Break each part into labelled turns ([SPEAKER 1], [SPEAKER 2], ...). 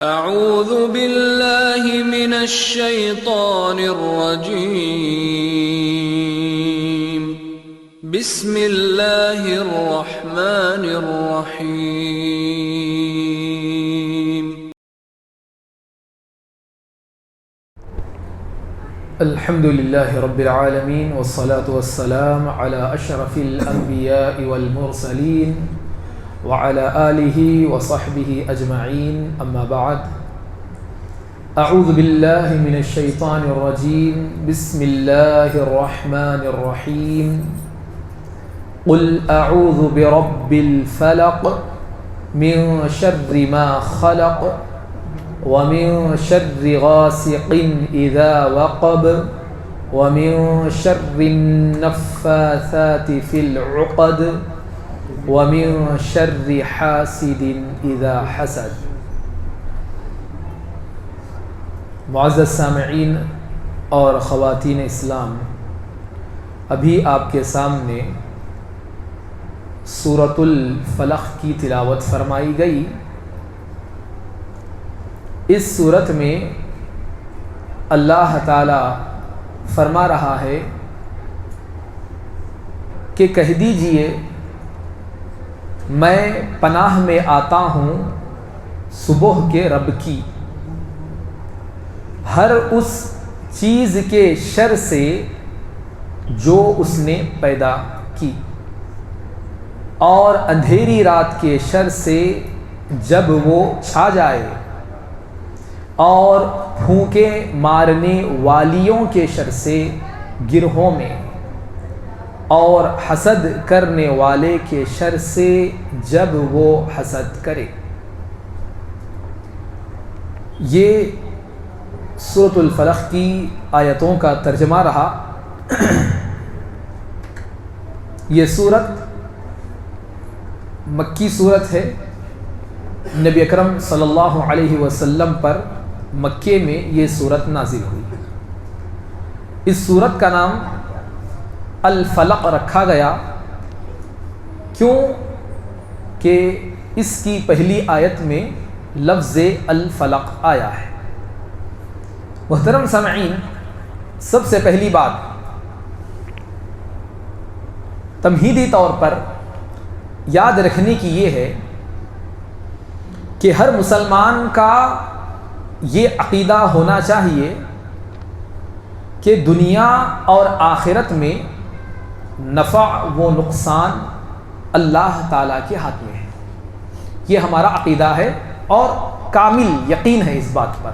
[SPEAKER 1] اعوذ باللہ من الشیطان الرجیم بسم اللہ الرحمن الرحیم
[SPEAKER 2] الحمد للہ رب العالمین والصلاة والسلام علی اشرف الانبیاء والمرسلین وعلى آلہ وصحبہ اجمعین اما بعد اعوذ باللہ من الشیطان الرجیم بسم اللہ الرحمن الرحیم قل اعوذ برب الفلق من شر ما خلق ومن شر غاسق اذا وقب ومن شر النفاثات في العقد ومن شر حاسد اذا حسد۔ معزز سامعین اور خواتین اسلام، ابھی آپ کے سامنے سورۃ الفلق کی تلاوت فرمائی گئی۔ اس سورت میں اللہ تعالی فرما رہا ہے کہ کہہ دیجئے میں پناہ میں آتا ہوں صبح کے رب کی، ہر اس چیز کے شر سے جو اس نے پیدا کی، اور اندھیری رات کے شر سے جب وہ چھا جائے، اور پھونکے مارنے والیوں کے شر سے گرہوں میں، اور حسد کرنے والے کے شر سے جب وہ حسد کرے۔ یہ سورۃ الفلق کی آیتوں کا ترجمہ رہا۔ یہ سورت مکی سورت ہے، نبی اکرم صلی اللہ علیہ وسلم پر مکے میں یہ سورت نازل ہوئی۔ اس سورت کا نام الفلق رکھا گیا کیوں کہ اس کی پہلی آیت میں لفظ الفلق آیا ہے۔ محترم سامعین، سب سے پہلی بات تمہیدی طور پر یاد رکھنے کی یہ ہے کہ ہر مسلمان کا یہ عقیدہ ہونا چاہیے کہ دنیا اور آخرت میں نفع و نقصان اللہ تعالیٰ کے ہاتھ میں ہے۔ یہ ہمارا عقیدہ ہے اور کامل یقین ہے اس بات پر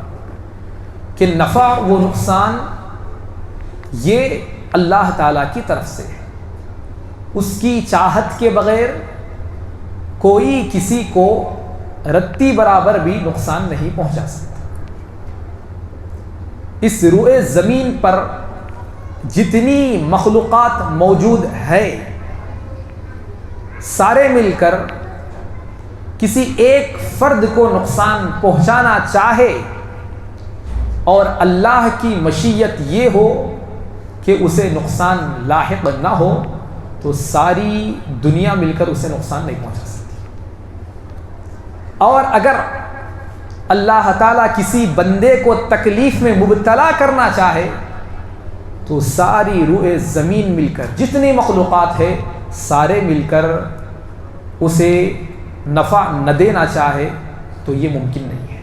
[SPEAKER 2] کہ نفع و نقصان یہ اللہ تعالیٰ کی طرف سے ہے۔ اس کی چاہت کے بغیر کوئی کسی کو رتی برابر بھی نقصان نہیں پہنچا سکتا۔ اس روئے زمین پر جتنی مخلوقات موجود ہے، سارے مل کر کسی ایک فرد کو نقصان پہنچانا چاہے اور اللہ کی مشیت یہ ہو کہ اسے نقصان لاحق نہ ہو، تو ساری دنیا مل کر اسے نقصان نہیں پہنچا سکتی۔ اور اگر اللہ تعالیٰ کسی بندے کو تکلیف میں مبتلا کرنا چاہے تو ساری روئے زمین مل کر جتنی مخلوقات ہے سارے مل کر اسے نفع نہ دینا چاہے تو یہ ممکن نہیں ہے۔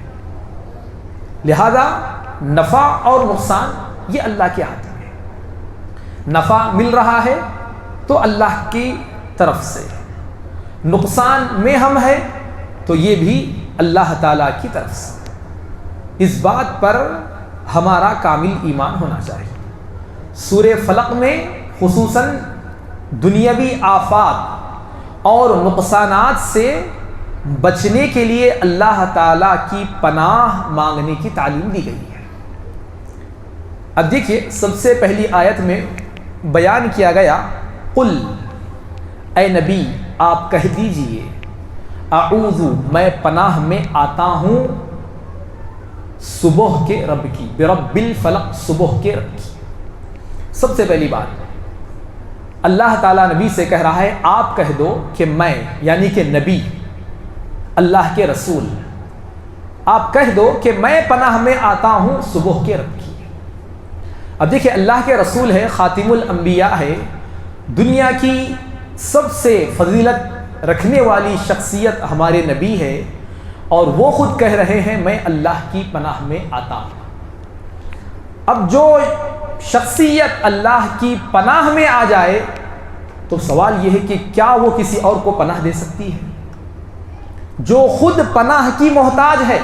[SPEAKER 2] لہذا نفع اور نقصان یہ اللہ کے ہاتھ میں ہے۔ نفع مل رہا ہے تو اللہ کی طرف سے، نقصان میں ہم ہے تو یہ بھی اللہ تعالیٰ کی طرف سے۔ اس بات پر ہمارا کامل ایمان ہونا چاہیے۔ سورہ فلق میں خصوصاً دنیاوی آفات اور نقصانات سے بچنے کے لیے اللہ تعالیٰ کی پناہ مانگنے کی تعلیم دی گئی ہے۔ اب دیکھیے، سب سے پہلی آیت میں بیان کیا گیا قل، اے نبی آپ کہہ دیجئے، اعوذ میں پناہ میں آتا ہوں صبح کے رب کی، برب الفلق صبح کے رب کی۔ سب سے پہلی بات اللہ تعالیٰ نبی سے کہہ رہا ہے آپ کہہ دو کہ میں یعنی کہ نبی اللہ کے رسول آپ کہہ دو کہ میں پناہ میں آتا ہوں صبح کے رب کی۔ اب دیکھیں اللہ کے رسول ہے، خاتم الانبیاء ہے، دنیا کی سب سے فضیلت رکھنے والی شخصیت ہمارے نبی ہے، اور وہ خود کہہ رہے ہیں میں اللہ کی پناہ میں آتا ہوں۔ اب جو شخصیت اللہ کی پناہ میں آ جائے تو سوال یہ ہے کہ کیا وہ کسی اور کو پناہ دے سکتی ہے؟ جو خود پناہ کی محتاج ہے،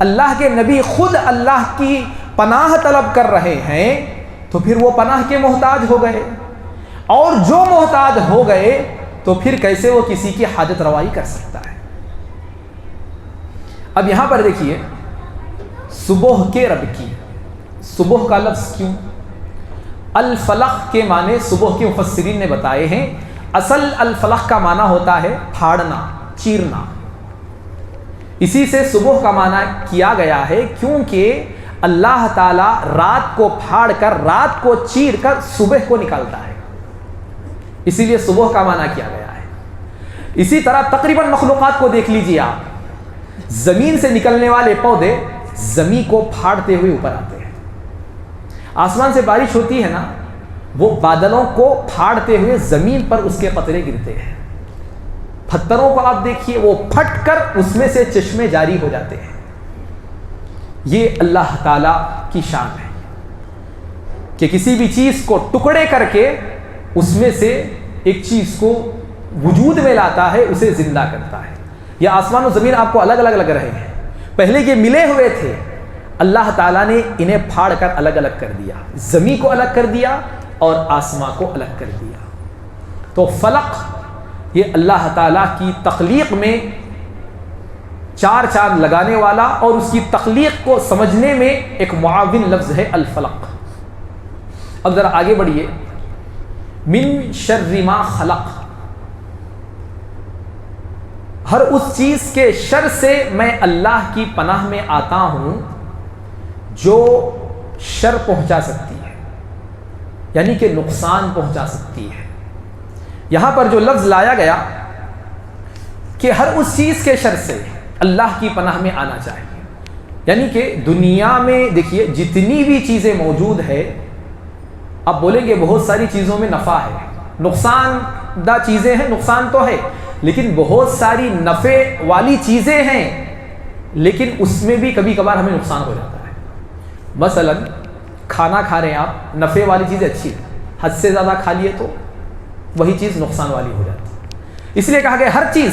[SPEAKER 2] اللہ کے نبی خود اللہ کی پناہ طلب کر رہے ہیں، تو پھر وہ پناہ کے محتاج ہو گئے، اور جو محتاج ہو گئے تو پھر کیسے وہ کسی کی حاجت روائی کر سکتا ہے؟ اب یہاں پر دیکھیے، صبح کے رب کی، صبح کا لفظ کیوں؟ الفلق کے معنی صبح کے مفسرین نے بتائے ہیں، اصل الفلق کا معنی ہوتا ہے پھاڑنا، چیرنا، اسی سے صبح کا معنی کیا گیا ہے، کیونکہ اللہ تعالیٰ رات کو پھاڑ کر، رات کو چیر کر صبح کو نکالتا ہے، اسی لیے صبح کا معنی کیا گیا ہے۔ اسی طرح تقریباً مخلوقات کو دیکھ لیجیے آپ، زمین سے نکلنے والے پودے زمین کو پھاڑتے ہوئے اوپر آتے ہیں، آسمان سے بارش ہوتی ہے نا، وہ بادلوں کو پھاڑتے ہوئے زمین پر اس کے قطرے گرتے ہیں، پتھروں کو آپ دیکھیے وہ پھٹ کر اس میں سے چشمے جاری ہو جاتے ہیں۔ یہ اللہ تعالیٰ کی شان ہے کہ کسی بھی چیز کو ٹکڑے کر کے اس میں سے ایک چیز کو وجود میں لاتا ہے، اسے زندہ کرتا ہے۔ یہ آسمان و زمین آپ کو الگ الگ لگ رہے ہیں، پہلے یہ ملے ہوئے تھے، اللہ تعالیٰ نے انہیں پھاڑ کر الگ الگ کر دیا، زمین کو الگ کر دیا اور آسمان کو الگ کر دیا۔ تو فلق یہ اللہ تعالیٰ کی تخلیق میں چار چاند لگانے والا اور اس کی تخلیق کو سمجھنے میں ایک معاون لفظ ہے الفلق۔ اب ذرا آگے بڑھیے، من شر ما خلق، ہر اس چیز کے شر سے میں اللہ کی پناہ میں آتا ہوں جو شر پہنچا سکتی ہے، یعنی کہ نقصان پہنچا سکتی ہے۔ یہاں پر جو لفظ لایا گیا کہ ہر اس چیز کے شر سے اللہ کی پناہ میں آنا چاہیے، یعنی کہ دنیا میں دیکھیے جتنی بھی چیزیں موجود ہے، آپ بولیں گے بہت ساری چیزوں میں نفع ہے، نقصان دہ چیزیں ہیں، نقصان تو ہے، لیکن بہت ساری نفع والی چیزیں ہیں، لیکن اس میں بھی کبھی کبھار ہمیں نقصان ہو جاتا ہے۔ مثلا کھانا کھا رہے ہیں آپ، نفع والی چیز اچھی ہے، حد سے زیادہ کھا لیے تو وہی چیز نقصان والی ہو جاتی ہے۔ اس لیے کہا کہ ہر چیز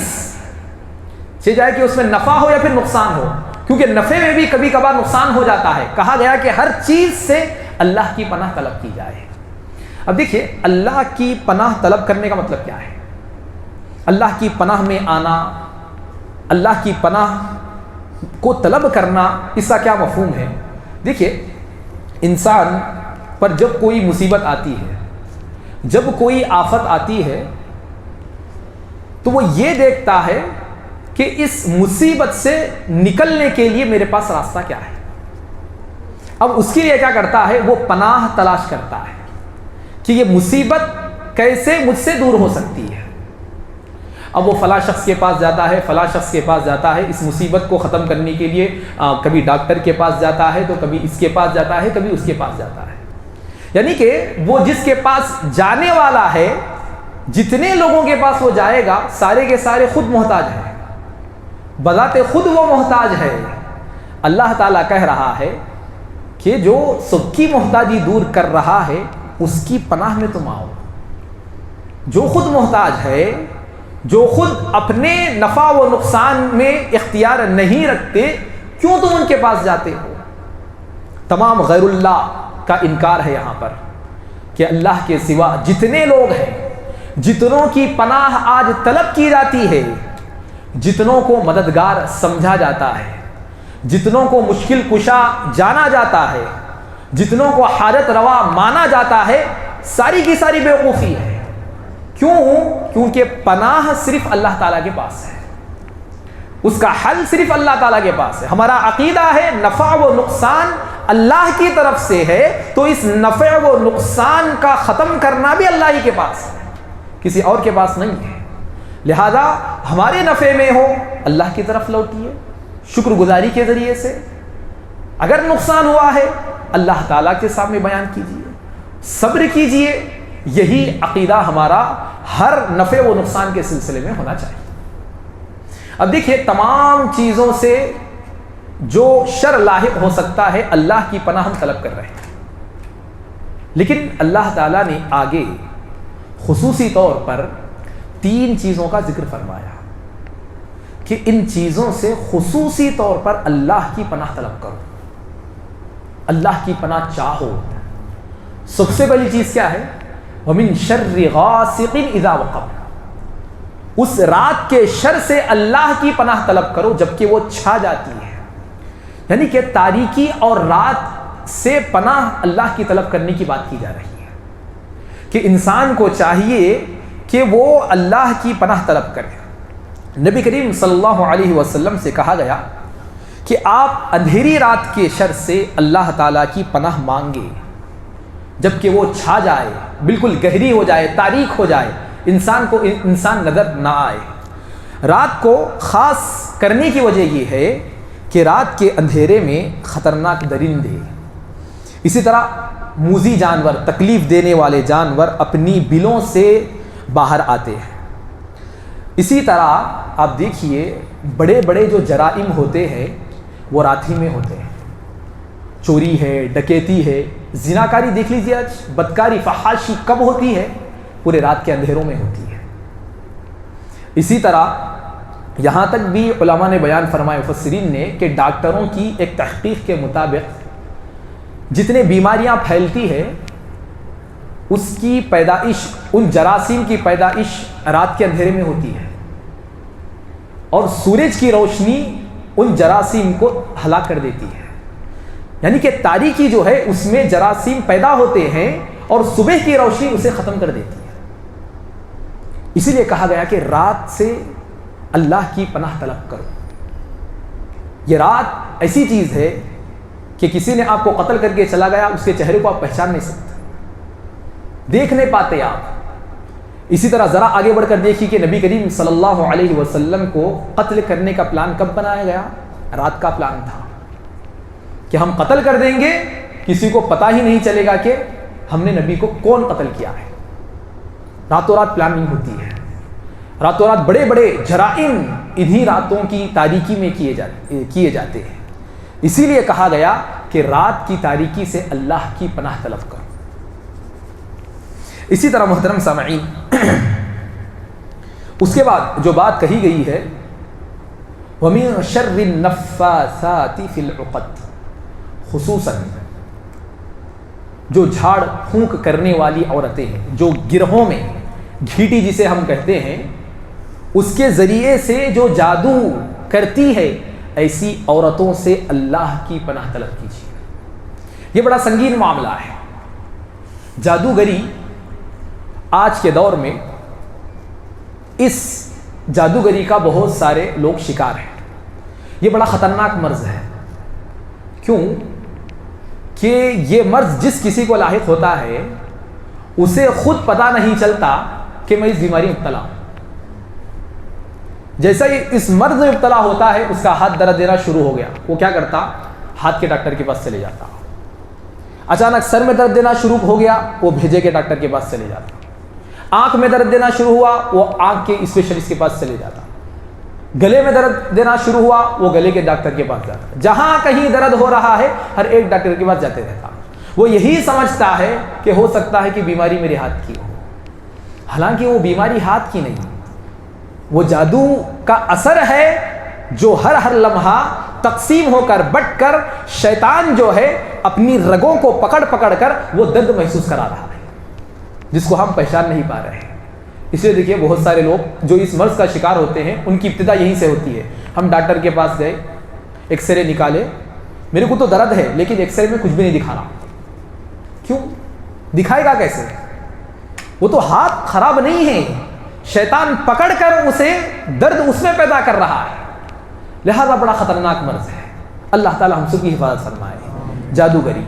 [SPEAKER 2] سے جائے کہ اس میں نفع ہو یا پھر نقصان ہو، کیونکہ نفع میں بھی کبھی کبھار نقصان ہو جاتا ہے، کہا گیا کہ ہر چیز سے اللہ کی پناہ طلب کی جائے۔ اب دیکھیے اللہ کی پناہ طلب کرنے کا مطلب کیا ہے؟ اللہ کی پناہ میں آنا، اللہ کی پناہ کو طلب کرنا، اس کا کیا مفہوم ہے؟ دیکھیے انسان پر جب کوئی مصیبت آتی ہے، جب کوئی آفت آتی ہے، تو وہ یہ دیکھتا ہے کہ اس مصیبت سے نکلنے کے لیے میرے پاس راستہ کیا ہے۔ اب اس کے لیے کیا کرتا ہے؟ وہ پناہ تلاش کرتا ہے کہ یہ مصیبت کیسے مجھ سے دور ہو سکتی ہے۔ اب وہ فلاں شخص کے پاس جاتا ہے، فلاں شخص کے پاس جاتا ہے، اس مصیبت کو ختم کرنے کے لیے کبھی ڈاکٹر کے پاس جاتا ہے، تو کبھی اس کے پاس جاتا ہے، کبھی اس کے پاس جاتا ہے، یعنی کہ وہ جس کے پاس جانے والا ہے، جتنے لوگوں کے پاس وہ جائے گا سارے کے سارے خود محتاج ہیں، بذات خود وہ محتاج ہے۔ اللہ تعالیٰ کہہ رہا ہے کہ جو سب کی محتاجی دور کر رہا ہے اس کی پناہ میں تم آؤ۔ جو خود محتاج ہے، جو خود اپنے نفع و نقصان میں اختیار نہیں رکھتے، کیوں تم ان کے پاس جاتے ہو؟ تمام غیر اللہ کا انکار ہے یہاں پر کہ اللہ کے سوا جتنے لوگ ہیں، جتنوں کی پناہ آج طلب کی جاتی ہے، جتنوں کو مددگار سمجھا جاتا ہے، جتنوں کو مشکل کشا جانا جاتا ہے، جتنوں کو حاجت روا مانا جاتا ہے، ساری کی ساری بیوقوفی ہے۔ کیوں؟ کیونکہ پناہ صرف اللہ تعالیٰ کے پاس ہے، اس کا حل صرف اللہ تعالیٰ کے پاس ہے۔ ہمارا عقیدہ ہے نفع و نقصان اللہ کی طرف سے ہے، تو اس نفع و نقصان کا ختم کرنا بھی اللہ ہی کے پاس ہے، کسی اور کے پاس نہیں ہے۔ لہذا ہمارے نفع میں ہو اللہ کی طرف لوٹیے، شکر گزاری کے ذریعے سے. اگر نقصان ہوا ہے اللہ تعالیٰ کے سامنے بیان کیجیے, صبر کیجیے. یہی عقیدہ ہمارا ہر نفع و نقصان کے سلسلے میں ہونا چاہیے. اب دیکھیے, تمام چیزوں سے جو شر لاحق ہو سکتا ہے اللہ کی پناہ ہم طلب کر رہے ہیں, لیکن اللہ تعالیٰ نے آگے خصوصی طور پر 3 چیزوں کا ذکر فرمایا کہ ان چیزوں سے خصوصی طور پر اللہ کی پناہ طلب کرو, اللہ کی پناہ چاہو. سب سے پہلی چیز کیا ہے؟ وَمِن شَرِّ غَاسِقٍ إِذَا وَقَبَ, اس رات کے شر سے اللہ کی پناہ طلب کرو جبکہ وہ چھا جاتی ہے. یعنی کہ تاریکی اور رات سے پناہ اللہ کی طلب کرنے کی بات کی جا رہی ہے کہ انسان کو چاہیے کہ وہ اللہ کی پناہ طلب کرے. نبی کریم صلی اللہ علیہ وسلم سے کہا گیا کہ آپ اندھیری رات کے شر سے اللہ تعالیٰ کی پناہ مانگے جبکہ وہ چھا جائے, بالکل گہری ہو جائے, تاریک ہو جائے, انسان نظر نہ آئے. رات کو خاص کرنے کی وجہ یہ ہے کہ رات کے اندھیرے میں خطرناک درندے, اسی طرح موذی جانور, تکلیف دینے والے جانور اپنی بلوں سے باہر آتے ہیں. اسی طرح آپ دیکھیے بڑے بڑے جو جرائم ہوتے ہیں وہ رات ہی میں ہوتے ہیں. چوری ہے, ڈکیتی ہے, زناکاری دیکھ لیجیے, آج بدکاری فحاشی کب ہوتی ہے؟ پورے رات کے اندھیروں میں ہوتی ہے. اسی طرح یہاں تک بھی علماء نے بیان فرمایا, مفسرین نے, کہ ڈاکٹروں کی ایک تحقیق کے مطابق جتنے بیماریاں پھیلتی ہے اس کی پیدائش, ان جراثیم کی پیدائش رات کے اندھیرے میں ہوتی ہے, اور سورج کی روشنی ان جراثیم کو ہلاک کر دیتی ہے. یعنی کہ تاریکی جو ہے اس میں جراثیم پیدا ہوتے ہیں اور صبح کی روشنی اسے ختم کر دیتی ہے. اسی لیے کہا گیا کہ رات سے اللہ کی پناہ طلب کرو. یہ رات ایسی چیز ہے کہ کسی نے آپ کو قتل کر کے چلا گیا, اس کے چہرے کو آپ پہچان نہیں سکتے, دیکھ نہیں پاتے آپ. اسی طرح ذرا آگے بڑھ کر دیکھیے کہ نبی کریم صلی اللہ علیہ وسلم کو قتل کرنے کا پلان کب بنایا گیا؟ رات کا پلان تھا کہ ہم قتل کر دیں گے, کسی کو پتہ ہی نہیں چلے گا کہ ہم نے نبی کو کون قتل کیا ہے. راتوں رات پلاننگ ہوتی ہے, راتوں رات بڑے بڑے جرائم انہی راتوں کی تاریکی میں کیے جاتے ہیں. اسی لیے کہا گیا کہ رات کی تاریکی سے اللہ کی پناہ طلب کرو. اسی طرح محترم سامعین, اس کے بعد جو بات کہی گئی ہے وَمِن شَرِّ النَّفَّاثَاتِ فِي الْعُقَدِ, خصوصاً جو جھاڑ پھونک کرنے والی عورتیں ہیں, جو گرہوں میں, گھیٹی جسے ہم کہتے ہیں, اس کے ذریعے سے جو جادو کرتی ہے, ایسی عورتوں سے اللہ کی پناہ طلب کیجیے. یہ بڑا سنگین معاملہ ہے. جادوگری آج کے دور میں اس جادوگری کا بہت سارے لوگ شکار ہیں. یہ بڑا خطرناک مرض ہے. کیوں کہ یہ مرض جس کسی کو لاحق ہوتا ہے اسے خود پتہ نہیں چلتا کہ میں اس بیماری میں مبتلا ہوں. جیسا ہی اس مرض میں مبتلا ہوتا ہے اس کا ہاتھ درد دینا شروع ہو گیا, وہ کیا کرتا؟ ہاتھ کے ڈاکٹر کے پاس چلے جاتا. اچانک سر میں درد دینا شروع ہو گیا, وہ بھیجے کے ڈاکٹر کے پاس چلے جاتا. آنکھ میں درد دینا شروع ہوا, وہ آنکھ کے اسپیشلسٹ کے پاس چلے جاتا. گلے میں درد دینا شروع ہوا, وہ گلے کے ڈاکٹر کے پاس جاتا. جہاں کہیں درد ہو رہا ہے ہر ایک ڈاکٹر کے پاس جاتے رہتا. وہ یہی سمجھتا ہے کہ ہو سکتا ہے کہ بیماری میرے ہاتھ کی ہو, حالانکہ وہ بیماری ہاتھ کی نہیں, وہ جادو کا اثر ہے جو ہر لمحہ تقسیم ہو کر بٹ کر شیطان جو ہے اپنی رگوں کو پکڑ پکڑ کر وہ درد محسوس کرا رہا ہے جس کو ہم پہچان نہیں پا رہے ہیں. اس لیے دیکھیے بہت سارے لوگ جو اس مرض کا شکار ہوتے ہیں ان کی ابتدا یہیں سے ہوتی ہے. ہم ڈاکٹر کے پاس گئے, ایکس رے نکالے, میرے کو تو درد ہے لیکن ایکس رے میں کچھ بھی نہیں دکھا رہا. کیوں دکھائے گا کیسے؟ وہ تو ہاتھ خراب نہیں ہے, شیطان پکڑ کر اسے درد اس میں پیدا کر رہا ہے. لہذا بڑا خطرناک مرض ہے. اللہ تعالی ہم سب کی حفاظت فرمائے. جادوگری,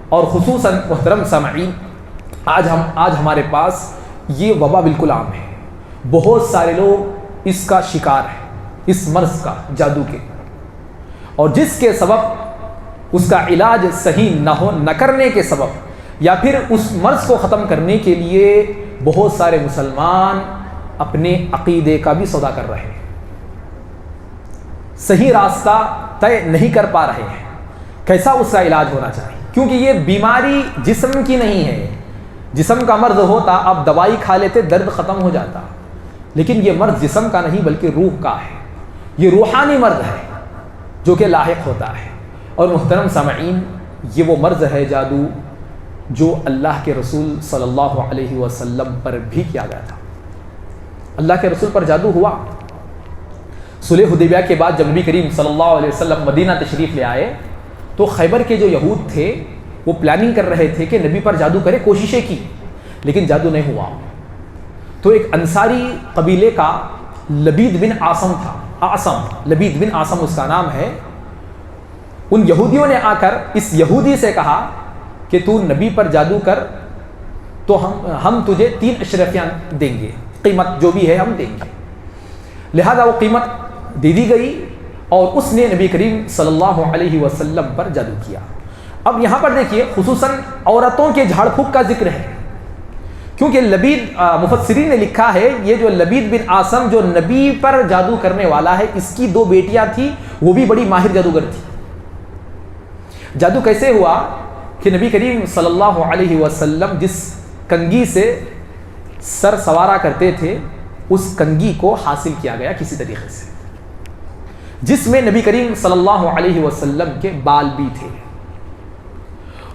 [SPEAKER 2] اور خصوصاً محترم سامعین آج ہمارے پاس یہ وبا بالکل عام ہے. بہت سارے لوگ اس کا شکار ہیں, اس مرض کا, جادو کے. اور جس کے سبب اس کا علاج صحیح نہ کرنے کے سبب یا پھر اس مرض کو ختم کرنے کے لیے بہت سارے مسلمان اپنے عقیدے کا بھی سودا کر رہے ہیں، صحیح راستہ طے نہیں کر پا رہے ہیں کیسا اس کا علاج ہونا چاہیے، کیونکہ یہ بیماری جسم کی نہیں ہے۔ جسم کا مرض ہوتا اب دوائی کھا لیتے، درد ختم ہو جاتا، لیکن یہ مرض جسم کا نہیں بلکہ روح کا ہے، یہ روحانی مرض ہے جو کہ لاحق ہوتا ہے۔ اور محترم سامعین، یہ وہ مرض ہے جادو جو اللہ کے رسول صلی اللہ علیہ وسلم پر بھی کیا گیا تھا۔ اللہ کے رسول پر جادو ہوا۔ صلح حدیبیہ کے بعد جب نبی کریم صلی اللہ علیہ وسلم مدینہ تشریف لے آئے تو خیبر کے جو یہود تھے وہ پلاننگ کر رہے تھے کہ نبی پر جادو کرے، کوششیں کی لیکن جادو نہیں ہوا۔ تو ایک انصاری قبیلے کا لبید بن عاصم تھا، لبید بن عاصم اس کا نام ہے۔ ان یہودیوں نے آ کر اس یہودی سے کہا کہ تو نبی پر جادو کر تو ہم تجھے 3 اشرفیاں دیں گے، قیمت جو بھی ہے ہم دیں گے۔ لہذا وہ قیمت دے دی گئی اور اس نے نبی کریم صلی اللہ علیہ وسلم پر جادو کیا۔ اب یہاں پر دیکھیے خصوصاً عورتوں کے جھاڑ پھونک کا ذکر ہے، کیونکہ لبید مفسرین نے لکھا ہے یہ جو لبید بن عاصم جو نبی پر جادو کرنے والا ہے، اس کی 2 بیٹیاں تھیں، وہ بھی بڑی ماہر جادوگر تھی۔ جادو کیسے ہوا کہ نبی کریم صلی اللہ علیہ وسلم جس کنگھی سے سر سوارا کرتے تھے اس کنگھی کو حاصل کیا گیا کسی طریقے سے، جس میں نبی کریم صلی اللہ علیہ وسلم کے بال بھی تھے۔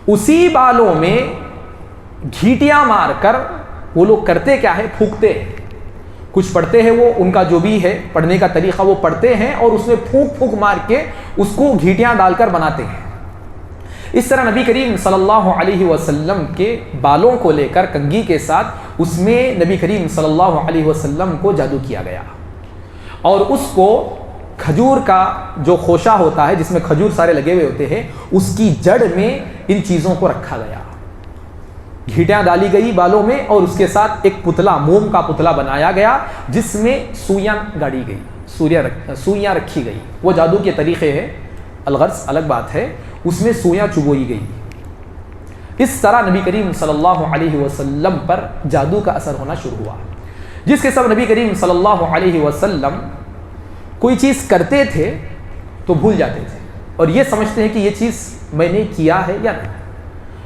[SPEAKER 2] اسی بالوں میں گھیٹیاں مار کر وہ لوگ کرتے کیا ہے، پھونکتے ہیں، کچھ پڑھتے ہیں، وہ ان کا جو بھی ہے پڑھنے کا طریقہ وہ پڑھتے ہیں اور اس میں پھونک پھونک مار کے اس کو گھیٹیاں ڈال کر بناتے ہیں۔ اس طرح نبی کریم صلی اللہ علیہ وسلم کے بالوں کو لے کر کنگھی کے ساتھ اس میں نبی کریم صلی اللہ علیہ وسلم کو جادو کیا گیا، اور اس کو کھجور کا جو خوشہ ہوتا ہے جس میں کھجور سارے لگے ہوئے ہوتے ہیں اس کی جڑ میں ان چیزوں کو رکھا گیا، گھیٹیاں ڈالی گئی بالوں میں اور اس کے ساتھ ایک پتلا، موم کا پتلا بنایا گیا جس میں سوئیاں گاڑی گئی، سوئیاں رکھی گئی۔ وہ جادو کے طریقے ہیں، الغرض الگ بات ہے، اس میں سوئیاں چبوئی گئی۔ اس طرح نبی کریم صلی اللہ علیہ وسلم پر جادو کا اثر ہونا شروع ہوا، جس کے سبب نبی کریم صلی اللہ علیہ وسلم کوئی چیز کرتے تھے تو بھول جاتے تھے اور یہ سمجھتے ہیں کہ یہ چیز میں نے کیا ہے یا نہیں۔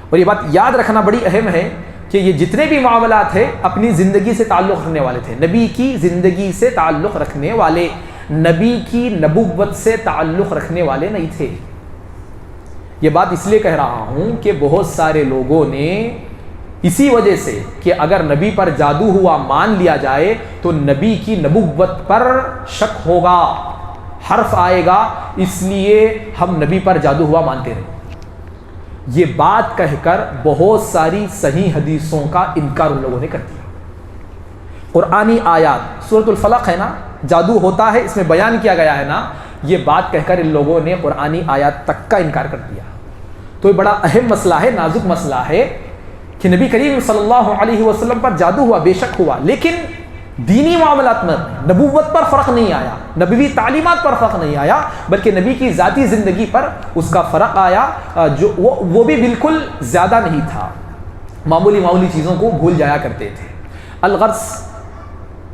[SPEAKER 2] اور یہ بات یاد رکھنا بڑی اہم ہے کہ یہ جتنے بھی معاملات ہیں اپنی زندگی سے تعلق رکھنے والے تھے، نبی کی زندگی سے تعلق رکھنے والے، نبی کی نبوت سے تعلق رکھنے والے نہیں تھے۔ یہ بات اس لیے کہہ رہا ہوں کہ بہت سارے لوگوں نے اسی وجہ سے کہ اگر نبی پر جادو ہوا مان لیا جائے تو نبی کی نبوت پر شک ہوگا، حرف آئے گا، اس لیے ہم نبی پر جادو ہوا مانتے رہے۔ یہ بات کہہ کر بہت ساری صحیح حدیثوں کا انکار ان لوگوں نے کر دیا۔ قرآنی آیات، سورۃ الفلق ہے نا، جادو ہوتا ہے اس میں بیان کیا گیا ہے نا، یہ بات کہہ کر ان لوگوں نے قرآنی آیات تک کا انکار کر دیا۔ تو یہ بڑا اہم مسئلہ ہے، نازک مسئلہ ہے کہ نبی کریم صلی اللہ علیہ وسلم پر جادو ہوا، بے شک ہوا، لیکن دینی معاملات میں نبوت پر فرق نہیں آیا، نبوی تعلیمات پر فرق نہیں آیا، بلکہ نبی کی ذاتی زندگی پر اس کا فرق آیا، جو وہ بھی بالکل زیادہ نہیں تھا، معمولی چیزوں کو بھول جایا کرتے تھے۔ الغرض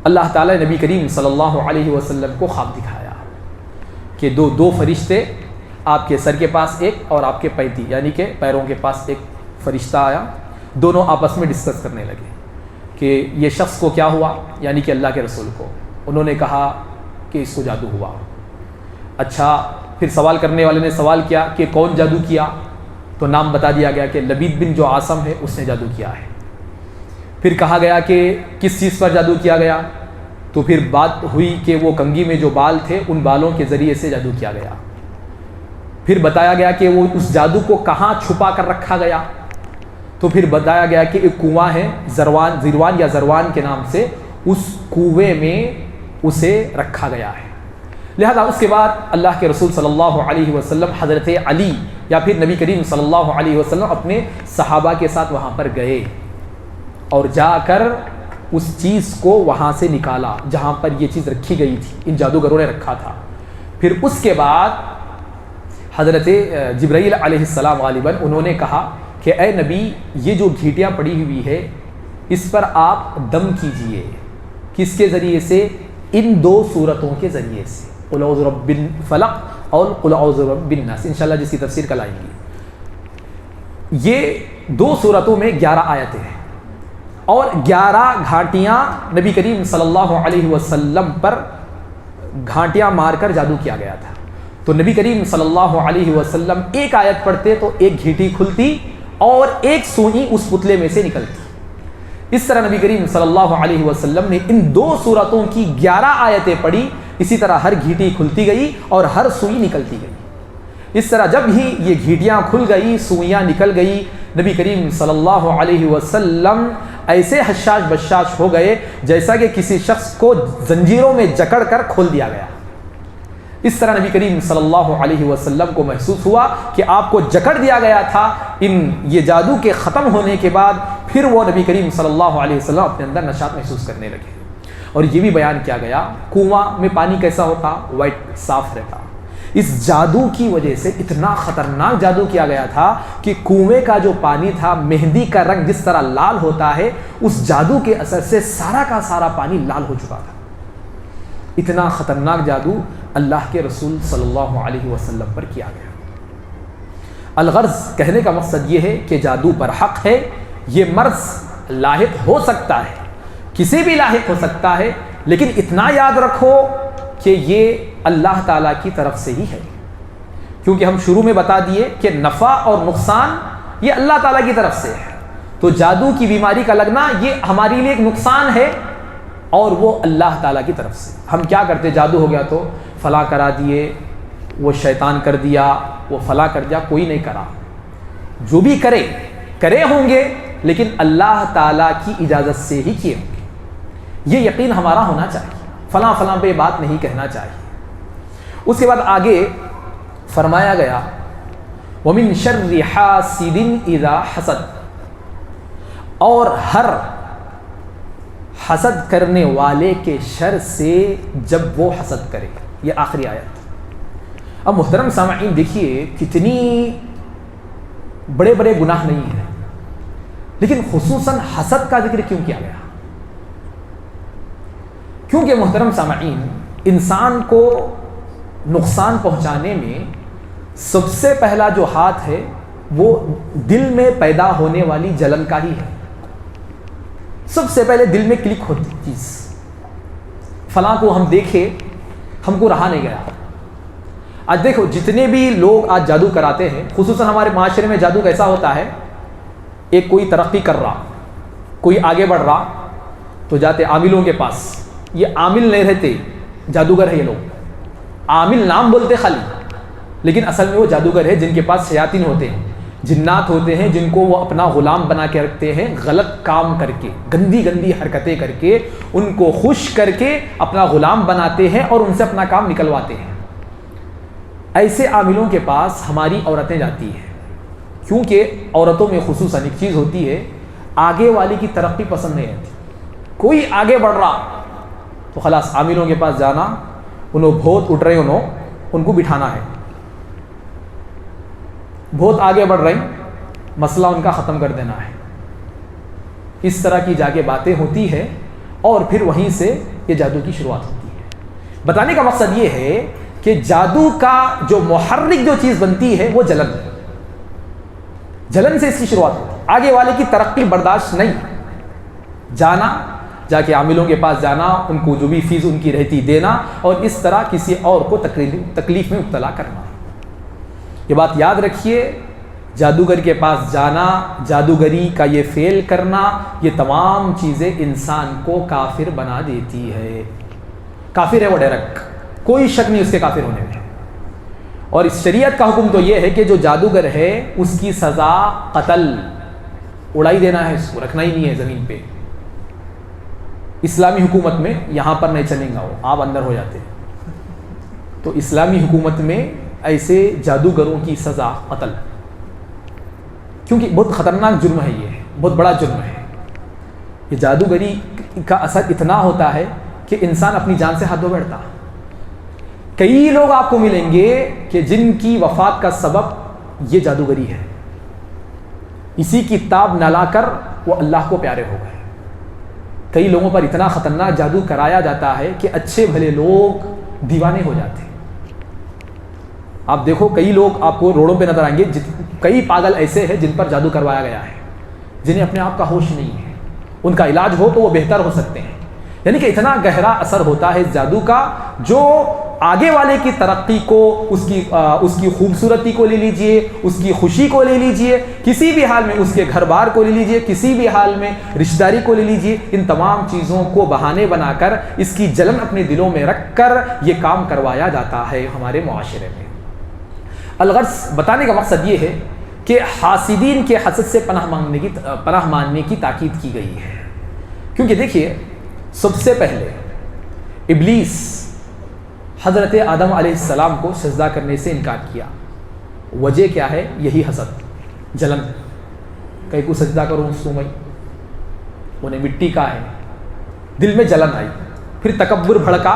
[SPEAKER 2] اللہ تعالیٰ نے نبی کریم صلی اللہ علیہ وسلم کو خواب دکھایا کہ دو فرشتے آپ کے سر کے پاس ایک اور آپ کے پینتی یعنی کہ پیروں کے پاس ایک فرشتہ آیا، دونوں آپس میں ڈسکس کرنے لگے کہ یہ شخص کو کیا ہوا، یعنی کہ اللہ کے رسول کو۔ انہوں نے کہا کہ اس کو جادو ہوا۔ اچھا، پھر سوال کرنے والے نے سوال کیا کہ کون جادو کیا، تو نام بتا دیا گیا کہ لبید بن جو عاصم ہے اس نے جادو کیا ہے۔ پھر کہا گیا کہ کس چیز پر جادو کیا گیا، تو پھر بات ہوئی کہ وہ کنگھی میں جو بال تھے ان بالوں کے ذریعے سے جادو کیا گیا۔ پھر بتایا گیا کہ وہ اس جادو کو کہاں چھپا کر رکھا گیا، تو پھر بتایا گیا کہ ایک کنواں ہے زروان کے نام سے، اس کنویں میں اسے رکھا گیا ہے۔ لہذا اس کے بعد اللہ کے رسول صلی اللہ علیہ وسلم حضرت علی یا پھر نبی کریم صلی اللہ علیہ وسلم اپنے صحابہ کے ساتھ وہاں پر گئے اور جا کر اس چیز کو وہاں سے نکالا جہاں پر یہ چیز رکھی گئی تھی، ان جادوگروں نے رکھا تھا۔ پھر اس کے بعد حضرت جبرائیل علیہ السلام غالباً انہوں نے کہا کہ اے نبی یہ جو گھیٹیاں پڑی ہوئی ہے اس پر آپ دم کیجئے. کس کے ذریعے سے؟ ان 2 صورتوں کے ذریعے سے، قل اعوذ برب الفلق اور قل اعوذ برب الناس، انشاءاللہ جس کی تفسیر کل آئیں گی. یہ 2 صورتوں میں 11 آیتیں ہیں اور 11 گھانٹیاں نبی کریم صلی اللہ علیہ وسلم پر گھانٹیاں مار کر جادو کیا گیا تھا. تو نبی کریم صلی اللہ علیہ وسلم ایک آیت پڑھتے تو ایک گھیٹی کھلتی اور ایک سوئی اس پتلے میں سے نکلتی. اس طرح نبی کریم صلی اللہ علیہ وسلم نے ان 2 صورتوں کی 11 آیتیں پڑھی. اسی طرح ہر گھیٹی کھلتی گئی اور ہر سوئی نکلتی گئی. اس طرح جب ہی یہ گھیٹیاں کھل گئی، سوئیاں نکل گئی، نبی کریم صلی اللہ علیہ وسلم ایسے حشاش بشاش ہو گئے جیسا کہ کسی شخص کو زنجیروں میں جکڑ کر کھول دیا گیا. اس طرح نبی کریم صلی اللہ علیہ وسلم کو محسوس ہوا کہ آپ کو جکڑ دیا گیا تھا. یہ جادو کے ختم ہونے کے بعد پھر وہ نبی کریم صلی اللہ علیہ وسلم اپنے اندر نشاط محسوس کرنے لگے. اور یہ بھی بیان کیا گیا کنواں میں پانی کیسا ہوتا؟ وائٹ، صاف رہتا. اس جادو کی وجہ سے اتنا خطرناک جادو کیا گیا تھا کہ کنویں کا جو پانی تھا، مہندی کا رنگ جس طرح لال ہوتا ہے، اس جادو کے اثر سے سارا کا سارا پانی لال ہو چکا تھا. اتنا خطرناک جادو اللہ کے رسول صلی اللہ علیہ وسلم پر کیا گیا. الغرض کہنے کا مقصد یہ ہے کہ جادو برحق ہے. یہ مرض لاحق ہو سکتا ہے، کسی بھی لاحق ہو سکتا ہے، لیکن اتنا یاد رکھو کہ یہ اللہ تعالیٰ کی طرف سے ہی ہے. کیونکہ ہم شروع میں بتا دیے کہ نفع اور نقصان یہ اللہ تعالیٰ کی طرف سے ہے. تو جادو کی بیماری کا لگنا یہ ہمارے لیے ایک نقصان ہے اور وہ اللہ تعالیٰ کی طرف سے. ہم کیا کرتے؟ جادو ہو گیا تو فلاں کرا دیے، وہ شیطان کر دیا، وہ فلاں کر دیا. کوئی نہیں کرا. جو بھی کرے ہوں گے لیکن اللہ تعالیٰ کی اجازت سے ہی کیے ہوں گے. یہ یقین ہمارا ہونا چاہیے. فلاں پہ بات نہیں کہنا چاہیے. اس کے بعد آگے فرمایا گیا وَمِن شَرِّ حَاسِدٍ إِذَا حَسَدَ، اور ہر حسد کرنے والے کے شر سے جب وہ حسد کرے. یہ آخری آیت. اب محترم سامعین دیکھیے کتنی بڑے بڑے گناہ نہیں ہیں، لیکن خصوصاً حسد کا ذکر کیوں کیا گیا؟ کیونکہ محترم سامعین انسان کو نقصان پہنچانے میں سب سے پہلا جو ہاتھ ہے وہ دل میں پیدا ہونے والی جلن کا ہی ہے. سب سے پہلے دل میں کلک ہوتی چیز. فلاں کو ہم دیکھے، ہم کو رہا نہیں گیا. آج دیکھو جتنے بھی لوگ آج جادو کراتے ہیں، خصوصاً ہمارے معاشرے میں جادو کیسا ہوتا ہے؟ ایک کوئی ترقی کر رہا، کوئی آگے بڑھ رہا تو جاتے عاملوں کے پاس. یہ عامل نہیں رہتے، جادوگر ہے. یہ لوگ عامل نام بولتے خالی، لیکن اصل میں وہ جادوگر ہے جن کے پاس شیاطین ہوتے ہیں، جنات ہوتے ہیں، جن کو وہ اپنا غلام بنا کے رکھتے ہیں. غلط کام کر کے، گندی حرکتیں کر کے ان کو خوش کر کے اپنا غلام بناتے ہیں اور ان سے اپنا کام نکلواتے ہیں. ایسے عاملوں کے پاس ہماری عورتیں جاتی ہیں، کیونکہ عورتوں میں خصوصاً ایک چیز ہوتی ہے، آگے والی کی ترقی پسند نہیں آتی. کوئی آگے بڑھ رہا تو خلاص عاملوں کے پاس جانا، انہوں بہت اٹھ رہے، ان کو بٹھانا ہے. بہت آگے بڑھ رہے، مسئلہ ان کا ختم کر دینا ہے. اس طرح کی جا کے باتیں ہوتی ہے اور پھر وہیں سے یہ جادو کی شروعات ہوتی ہے. بتانے کا مقصد یہ ہے کہ جادو کا جو محرک جو چیز بنتی ہے وہ جلن ہے. جلن سے اس کی شروعات ہوتی ہے. آگے والے کی ترقی برداشت نہیں، جانا، جا کے عاملوں کے پاس جانا، ان کو جو بھی فیس ان کی رہتی دینا اور اس طرح کسی اور کو تکلیف میں مبتلا کرنا. یہ بات یاد رکھیے، جادوگر کے پاس جانا، جادوگری کا یہ فعل کرنا، یہ تمام چیزیں انسان کو کافر بنا دیتی ہے. کافر ہے وہ ڈائریکٹ، کوئی شک نہیں اس کے کافر ہونے میں. اور اس شریعت کا حکم تو یہ ہے کہ جو جادوگر ہے اس کی سزا قتل، اڑائی دینا ہے، اس کو رکھنا ہی نہیں ہے زمین پہ. اسلامی حکومت میں یہاں پر نہیں چلیں گا، وہ آپ اندر ہو جاتے. تو اسلامی حکومت میں ایسے جادوگروں کی سزا قتل، کیونکہ بہت خطرناک جرم ہے، یہ بہت بڑا جرم ہے. یہ جادوگری کا اثر اتنا ہوتا ہے کہ انسان اپنی جان سے ہاتھ دھو بیٹھتا. کئی لوگ آپ کو ملیں گے کہ جن کی وفات کا سبب یہ جادوگری ہے، اسی کی تاب نہ لا کر وہ اللہ کو پیارے ہو گئے۔ کئی لوگوں پر اتنا خطرناک جادو کرایا جاتا ہے کہ اچھے بھلے لوگ دیوانے ہو جاتے ہیں۔ آپ دیکھو کئی لوگ آپ کو روڈوں پہ نظر آئیں گے، کئی پاگل ایسے ہیں جن پر جادو کروایا گیا ہے، جنہیں اپنے آپ کا ہوش نہیں ہے، ان کا علاج ہو تو وہ بہتر ہو سکتے ہیں۔ یعنی کہ اتنا گہرا اثر ہوتا ہے اس جادو کا، جو آگے والے کی ترقی کو، اس کی خوبصورتی کو لے لیجئے، اس کی خوشی کو لے لیجئے، کسی بھی حال میں اس کے گھر بار کو لے لیجئے، کسی بھی حال میں رشتہ داری کو لے لیجئے، ان تمام چیزوں کو بہانے بنا کر، اس کی جلن اپنے دلوں میں رکھ کر یہ کام کروایا جاتا ہے ہمارے معاشرے میں۔ الغرض بتانے کا مقصد یہ ہے کہ حاسدین کے حسد سے پناہ مانگنے کی تاکید کی گئی ہے، کیونکہ دیکھیے سب سے پہلے ابلیس حضرت آدم علیہ السلام کو سجدہ کرنے سے انکار کیا۔ وجہ کیا ہے؟ یہی حسد، جلن، کہیں کو سجدہ کروں اس کو میں، انہیں مٹی کا ہے، دل میں جلن آئی، پھر تکبر بھڑکا،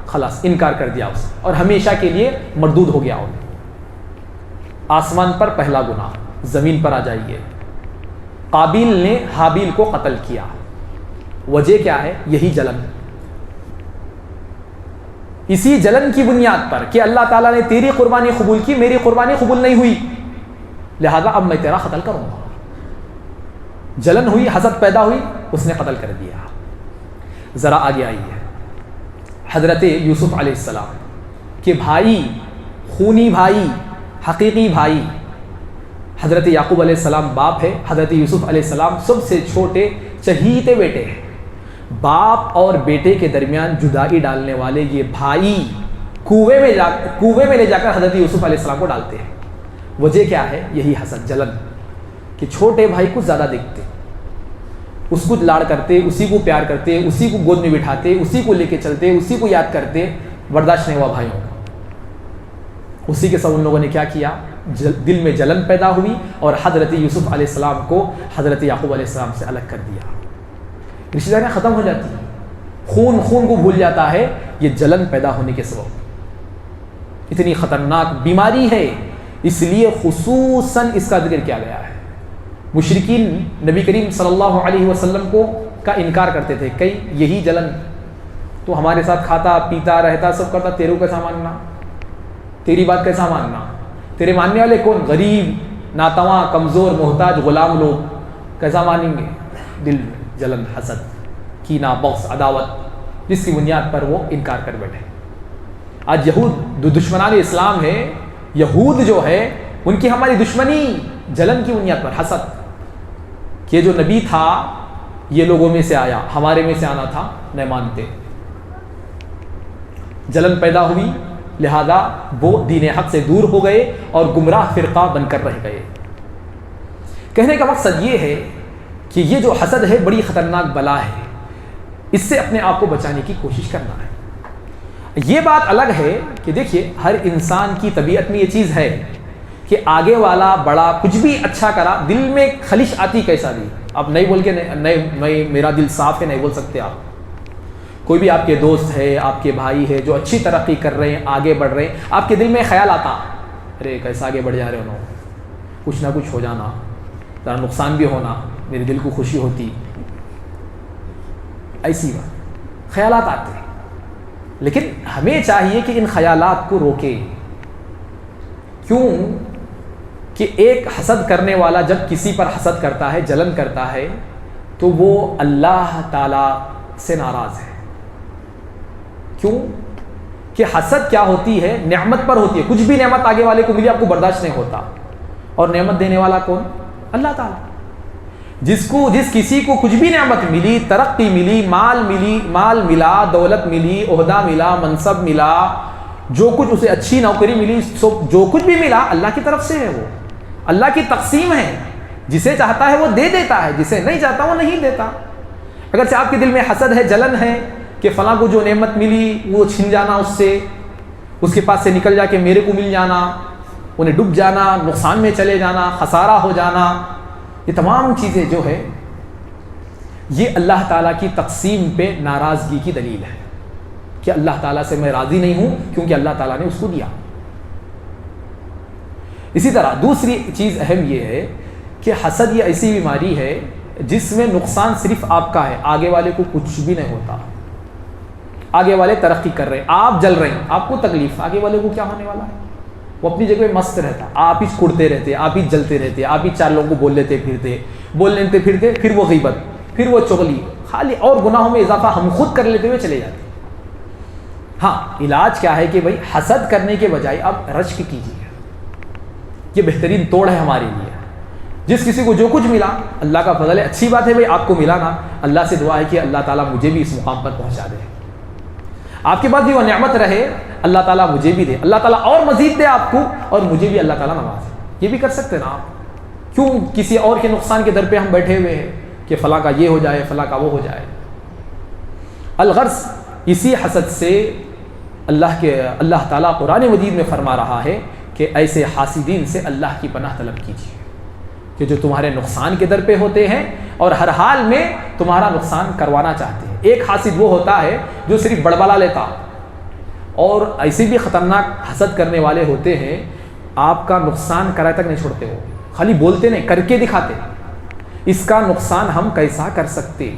[SPEAKER 2] خلاص انکار کر دیا اسے، اور ہمیشہ کے لیے مردود ہو گیا انہیں۔ آسمان پر پہلا گناہ، زمین پر آ جائیے، قابیل نے حابیل کو قتل کیا۔ وجہ کیا ہے؟ یہی جلن۔ اسی جلن کی بنیاد پر کہ اللہ تعالیٰ نے تیری قربانی قبول کی، میری قربانی قبول نہیں ہوئی، لہذا اب میں تیرا قتل کروں گا۔ جلن ہوئی، حسد پیدا ہوئی، اس نے قتل کر دیا۔ ذرا آگے آئیے، حضرت یوسف علیہ السلام کے بھائی، خونی بھائی، حقیقی بھائی، حضرت یعقوب علیہ السلام باپ ہے، حضرت یوسف علیہ السلام سب سے چھوٹے چہیتے بیٹے ہیں۔ باپ اور بیٹے کے درمیان جدائی ڈالنے والے یہ بھائی کنویں میں لے جا کر حضرت یوسف علیہ السلام کو ڈالتے ہیں۔ وجہ کیا ہے؟ یہی حسد، جلن، کہ چھوٹے بھائی کو زیادہ دیکھتے، اس کو لاڑ کرتے، اسی کو پیار کرتے، اسی کو گود میں بٹھاتے، اسی کو لے کے چلتے، اسی کو یاد کرتے، برداشت نہیں ہوا بھائیوں کو۔ اسی کے ساتھ ان لوگوں نے کیا کیا؟ دل میں جلن پیدا ہوئی اور حضرت یوسف علیہ السلام کو حضرت یعقوب علیہ السلام سے الگ کر دیا۔ رشتہ داریاں ختم ہو جاتی ہیں، خون کو بھول جاتا ہے، یہ جلن پیدا ہونے کے سبب۔ اتنی خطرناک بیماری ہے، اس لیے خصوصاً اس کا ذکر کیا گیا ہے۔ مشرکین نبی کریم صلی اللہ علیہ وسلم کا انکار کرتے تھے، کئی یہی جلن، تو ہمارے ساتھ کھاتا پیتا رہتا سب کرتا، تیرے کو کیسا ماننا، تیری بات کیسا ماننا، تیرے ماننے والے کون؟ غریب، ناتواں، کمزور، محتاج، غلام لوگ، کیسا مانیں گے؟ دل میں جلن، حسد، کینہ، بغض، عداوت، جس کی بنیاد پر وہ انکار کر بیٹھے۔ آج یہود دشمنان اسلام ہے، یہود جو ہے ان کی ہماری دشمنی جلن کی بنیاد پر، حسد، کہ جو نبی تھا یہ لوگوں میں سے آیا، ہمارے میں سے آنا تھا، نہیں مانتے، جلن پیدا ہوئی، لہذا وہ دین حق سے دور ہو گئے اور گمراہ فرقہ بن کر رہ گئے۔ کہنے کا مقصد یہ ہے کہ یہ جو حسد ہے بڑی خطرناک بلا ہے، اس سے اپنے آپ کو بچانے کی کوشش کرنا ہے۔ یہ بات الگ ہے کہ دیکھیے ہر انسان کی طبیعت میں یہ چیز ہے کہ آگے والا بڑا کچھ بھی اچھا کرا، دل میں خلش آتی کیسا بھی، آپ نہیں بول کے نہیں میرا دل صاف ہے نہیں بول سکتے آپ۔ کوئی بھی آپ کے دوست ہے، آپ کے بھائی ہے جو اچھی ترقی کر رہے ہیں، آگے بڑھ رہے ہیں، آپ کے دل میں خیال آتا، ارے کیسا آگے بڑھ جا رہے ہو، کچھ نہ کچھ ہو جانا، ذرا نقصان بھی ہونا، میرے دل کو خوشی ہوتی، ایسی بات خیالات آتے ہیں۔ لیکن ہمیں چاہیے کہ ان خیالات کو روکے، کیوں کہ ایک حسد کرنے والا جب کسی پر حسد کرتا ہے، جلن کرتا ہے، تو وہ اللہ تعالی سے ناراض ہے۔ کیوں کہ حسد کیا ہوتی ہے؟ نعمت پر ہوتی ہے، کچھ بھی نعمت آگے والے کو ملی آپ کو برداشت نہیں ہوتا، اور نعمت دینے والا کون؟ اللہ تعالیٰ۔ جس کسی کو کچھ بھی نعمت ملی، ترقی ملی، مال ملا، دولت ملی، عہدہ ملا، منصب ملا، جو کچھ اسے اچھی نوکری ملی، جو کچھ بھی ملا اللہ کی طرف سے ہے، وہ اللہ کی تقسیم ہے، جسے چاہتا ہے وہ دے دیتا ہے، جسے نہیں چاہتا وہ نہیں دیتا۔ اگر سے آپ کے دل میں حسد ہے، جلن ہے کہ فلاں کو جو نعمت ملی وہ چھن جانا اس سے، اس کے پاس سے نکل جا کے میرے کو مل جانا، انہیں ڈوب جانا، نقصان میں چلے جانا، خسارہ ہو جانا، یہ تمام چیزیں جو ہے یہ اللہ تعالیٰ کی تقسیم پہ ناراضگی کی دلیل ہے۔ کہ اللہ تعالیٰ سے میں راضی نہیں ہوں کیونکہ اللہ تعالیٰ نے اس کو دیا۔ اسی طرح دوسری چیز اہم یہ ہے کہ حسد یہ ایسی بیماری ہے جس میں نقصان صرف آپ کا ہے، آگے والے کو کچھ بھی نہیں ہوتا۔ آگے والے ترقی کر رہے ہیں، آپ جل رہے ہیں، آپ کو تکلیف، آگے والے کو کیا ہونے والا ہے؟ وہ اپنی جگہ مست رہتا، آپ ہی کڑتے رہتے، آپ ہی جلتے رہتے، آپ ہی چار لوگوں کو بول لیتے پھرتے، پھر وہ غیبت، پھر وہ چغلی، خالی اور گناہوں میں اضافہ ہم خود کر لیتے ہوئے چلے جاتے۔ ہاں، علاج کیا ہے کہ بھائی حسد کرنے کے بجائے آپ رشک کیجیے، یہ بہترین توڑ ہے ہمارے لیے۔ جس کسی کو جو کچھ ملا اللہ کا فضل ہے، اچھی بات ہے بھائی آپ کو ملا نا، اللہ سے دعا ہے کہ اللہ تعالیٰ مجھے بھی اس مقام پر پہنچا دے، آپ کے پاس بھی وہ نعمت رہے، اللہ تعالیٰ مجھے بھی دے، اللہ تعالیٰ اور مزید دے آپ کو اور مجھے بھی اللہ تعالیٰ نوازے۔ یہ بھی کر سکتے نا آپ، کیوں کسی اور کے نقصان کے در پہ ہم بیٹھے ہوئے ہیں کہ فلاں کا یہ ہو جائے، فلاں کا وہ ہو جائے۔ الغرض اسی حسد سے اللہ تعالیٰ قرآن مجید میں فرما رہا ہے کہ ایسے حاسدین سے اللہ کی پناہ طلب کیجیے کہ جو تمہارے نقصان کے در پہ ہوتے ہیں اور ہر حال میں تمہارا نقصان کروانا چاہتے ہیں۔ ایک حاسد وہ ہوتا ہے جو صرف بڑبڑا لیتا، اور ایسے بھی خطرناک حسد کرنے والے ہوتے ہیں آپ کا نقصان کرائے تک نہیں چھوڑتے، ہو خالی بولتے نہیں، کر کے دکھاتے اس کا نقصان ہم کیسا کر سکتے،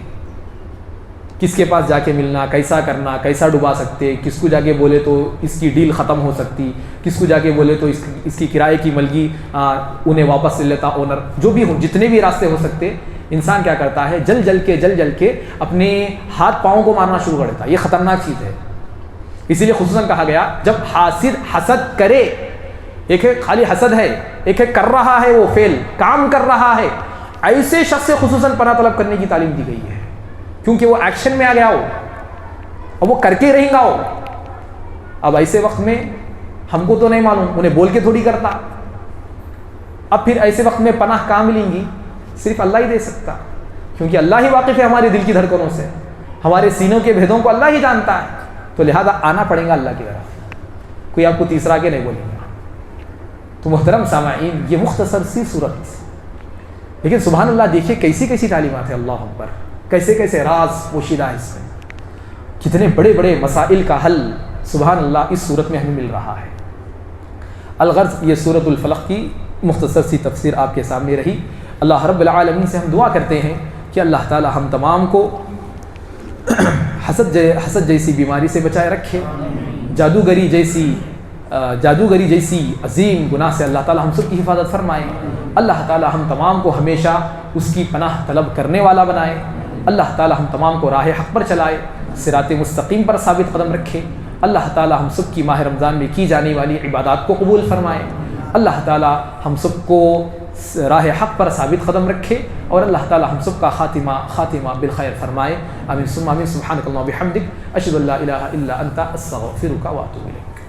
[SPEAKER 2] کس کے پاس جا کے ملنا، کیسا کرنا، کیسا ڈبا سکتے، کس کو جا کے بولے تو اس کی ڈیل ختم ہو سکتی، کس کو جا کے بولے تو اس کی کرائے کی ملگی انہیں واپس لے لیتا اونر، جو بھی ہوں، جتنے بھی راستے ہو سکتے، انسان کیا کرتا ہے جل جل کے اپنے ہاتھ پاؤں کو مارنا شروع کر دیتا ہے۔ یہ خطرناک چیز ہے، اسی لیے خصوصاً کہا گیا جب حاسد حسد کرے، ایک ہے خالی حسد ہے، ایک ہے کر رہا ہے، وہ فعل کام کر رہا ہے، ایسے شخص سے خصوصاً پناہ طلب کرنے کی تعلیم دی گئی ہے، کیونکہ وہ ایکشن میں آ گیا ہو، اب وہ کر کے رہیں گا ہو۔ اب ایسے وقت میں ہم کو تو نہیں معلوم، انہیں بول کے تھوڑی کرتا، اب پھر ایسے وقت میں پناہ کہاں ملیں گی؟ صرف اللہ ہی دے سکتا، کیونکہ اللہ ہی واقف ہے ہمارے دل کی دھڑکنوں سے، ہمارے سینوں کے بھیدوں کو اللہ ہی جانتا ہے، تو لہذا آنا پڑے گا اللہ کی طرف، کوئی آپ کو تیسرا کے نہیں بولے گا۔ تو محترم سامعین، یہ مختصر سی صورت، لیکن سبحان اللہ دیکھیے کیسی کیسی تعلیمات ہیں، اللہ اکبر، کیسے کیسے راز پوشیدہ ہے اس میں، کتنے بڑے بڑے مسائل کا حل سبحان اللہ اس صورت میں ہمیں مل رہا ہے۔ الغرض یہ سورۃ الفلق کی مختصر سی تفسیر آپ کے سامنے رہی۔ اللہ رب العالمین سے ہم دعا کرتے ہیں کہ اللہ تعالی ہم تمام کو حسد جیسی بیماری سے بچائے رکھے، جادوگری جیسی عظیم گناہ سے اللہ تعالی ہم سب کی حفاظت فرمائے، اللہ تعالی ہم تمام کو ہمیشہ اس کی پناہ طلب کرنے والا بنائے، اللہ تعالی ہم تمام کو راہ حق پر چلائے، صراط مستقیم پر ثابت قدم رکھے، اللہ تعالی ہم سب کی ماہ رمضان میں کی جانے والی عبادات کو قبول فرمائے، اللہ تعالی ہم سب کو راہ حق پر ثابت قدم رکھے، اور اللہ تعالی ہم سب کا خاتمہ بالخیر فرمائے، آمین ثم آمین۔ سبحانک اللہم و بحمدک، اشہد ان لا الہ الا انت، استغفرک و اتوب الیک۔